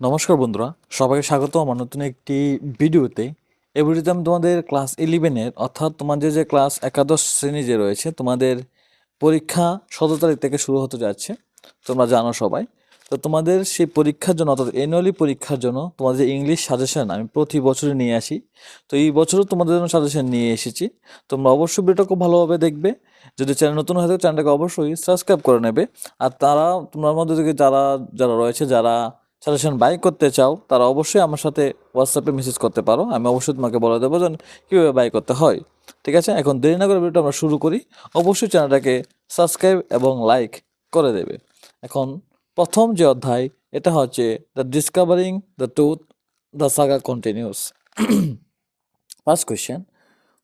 নমস্কার বন্ধুরা, সবাইকে স্বাগত আমার নতুন একটি ভিডিওতে। এই ভিডিওতে আমি তোমাদের ক্লাস 11-এর অর্থাৎ তোমাদের যে ক্লাস একাদশ শ্রেণী যে রয়েছে তোমাদের পরীক্ষা 17 তারিখ থেকে শুরু হতে যাচ্ছে, তোমরা জানো সবাই। তো তোমাদের সেই পরীক্ষার জন্য অর্থাৎ অ্যানুয়ালি পরীক্ষার জন্য তোমাদের যে ইংলিশ সাজেশন আমি প্রতি বছরই নিয়ে আসি, তো এই বছরও তোমাদের জন্য সাজেশন নিয়ে এসেছি। তোমরা অবশ্যই ভিডিওটা খুব ভালোভাবে দেখবে। যদি চ্যানেল নতুন হয়ে থাকে চ্যানেলটাকে অবশ্যই সাবস্ক্রাইব করে নেবে। আর তোমার মধ্যে থেকে যারা যারা রয়েছে যারা সাজেশন বাই করতে চাও তারা অবশ্যই আমার সাথে হোয়াটসঅ্যাপে মেসেজ করতে পারো, আমি অবশ্যই তোমাকে বলে দেবো যে কীভাবে বাই করতে হয়। ঠিক আছে, এখন দেরি না করে ভিডিওটা আমরা শুরু করি। অবশ্যই চ্যানেলটাকে সাবস্ক্রাইব এবং লাইক করে দেবে। এখন প্রথম যে অধ্যায় এটা হচ্ছে the discovering the truth, the saga continues. First question,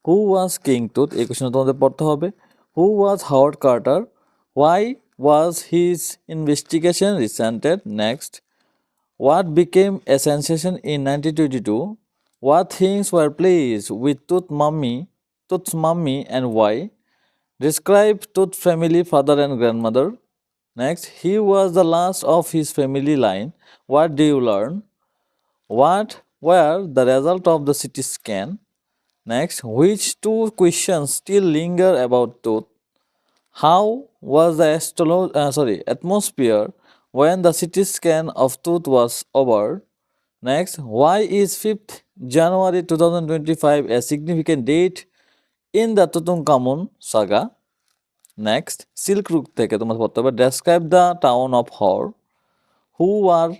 who was king Tut? এই কোয়েশ্চেন তোমাদের পড়তে হবে। Who was Howard Carter? Why was his investigation resented? Next, what became a sensation in 1922? What things were pleased with Tooth's mummy and why? Describe Tooth's family, father and grandmother. Next, he was the last of his family line. What do you learn? What were the result of the CT scan? Next, which two questions still linger about Tooth? How was the atmosphere when the CT scan of Tooth was over? Next, why is 5th January 2025 a significant date in the Tutankhamun saga? Next, Silk Road থেকে তোমার পড়তে হবে describe the town of Hor. Who are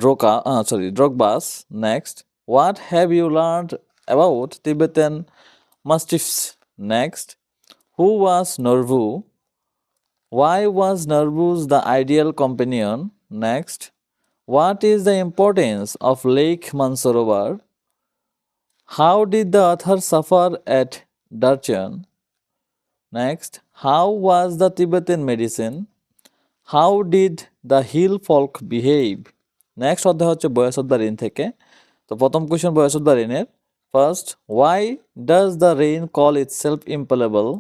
Drogbas? Next, what have you learned about Tibetan mastiffs? Next, who was Norvu? Why was Nervus the ideal companion? Next, what is the importance of Lake Mansarovar? How did the author suffer at Darchan? Next, how was the Tibetan medicine? How did the hill folk behave? Next অধ্যায় হচ্ছে বয়সোদ্ধার থেকে। তো প্রথম question বয়সোদ্ধারের। First, why does the rain call itself impalpable?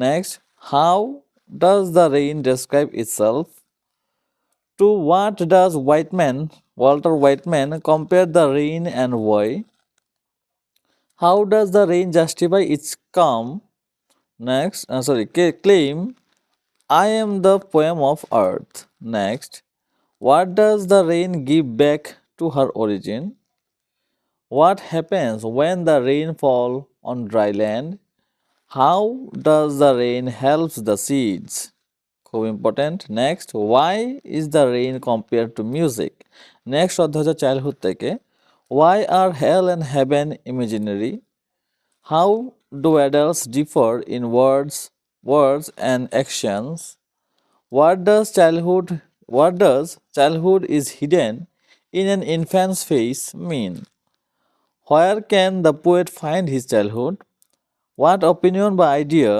Next, how does the rain describe itself? To what does Walter Whiteman compare the rain and why? How does the rain justify its claim, I am the poem of earth? Next, what does the rain give back to her origin? What happens when the rain fall on dry land? How does the rain helps the seeds? খুব important. Next, why is the rain compare to music? Next অধ্যায় হচ্ছে childhood থেকে। Why are hell and heaven imaginary? How do adults differ in words and actions? What does childhood is hidden in an infant's face mean? Where can the poet find his childhood? What opinion by idea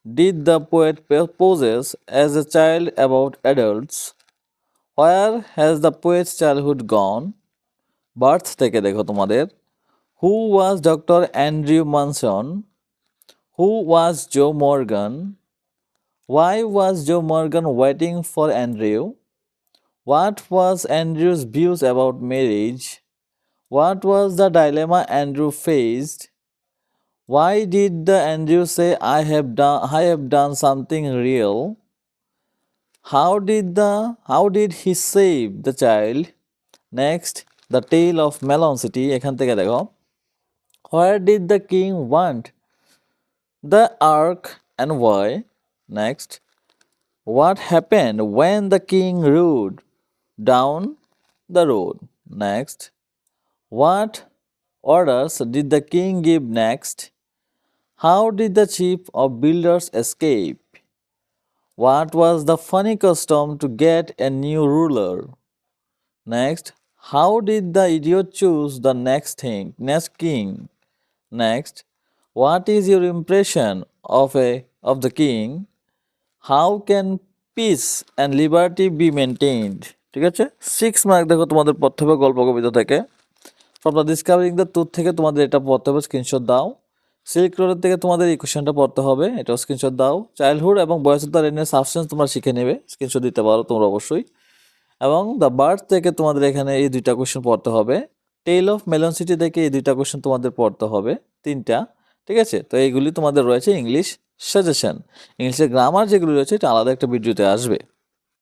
did the poet possess as a child about adults? Where has the poet's childhood gone? Birth থেকে দেখো তোমাদের। Who was Dr. Andrew Manson? Who was Joe Morgan? Why was Joe Morgan waiting for Andrew? What was Andrew's views about marriage? What was the dilemma Andrew faced? Why did the Andrew say I have done something real? How did he save the child? Next, the tale of Melon City এখান থেকে দেখো। Where did the king want the ark and why? Next, what happened when the king rode down the road? Next, what orders did the king give next? How did the chief of builders escape? What was the funny custom to get a new ruler? Next, how did the idiot choose the next king? Next, what is your impression of the king? How can peace and liberty be maintained? ঠিক আছে, 6 mark দেখো তোমাদের পড়তে হবে গল্প কবিতা থেকে। From the discovering the truth থেকে তোমাদের এটা পড়তে হবে, স্ক্রিনশট দাও। সিল্ক রোডের থেকে তোমাদের এই কোশ্চেনটা পড়তে হবে, এটাও স্ক্রিনশট দাও। চাইল্ডহুড এবং বয়সোদ্ধার এর সাবস্টেন্স তোমরা শিখে নেবে, স্ক্রিনশট দিতে পারো তোমরা অবশ্যই। এবং দ্য বার্ড থেকে তোমাদের এখানে এই দুইটা কোয়েশ্চেন পড়তে হবে। টেল অফ মেলন সিটি থেকে এই দুইটা কোয়েশ্চেন তোমাদের পড়তে হবে, তিনটা। ঠিক আছে, তো এইগুলি তোমাদের রয়েছে ইংলিশ সাজেশন। ইংলিশের গ্রামার যেগুলি রয়েছে এটা আলাদা একটা ভিডিওতে আসবে।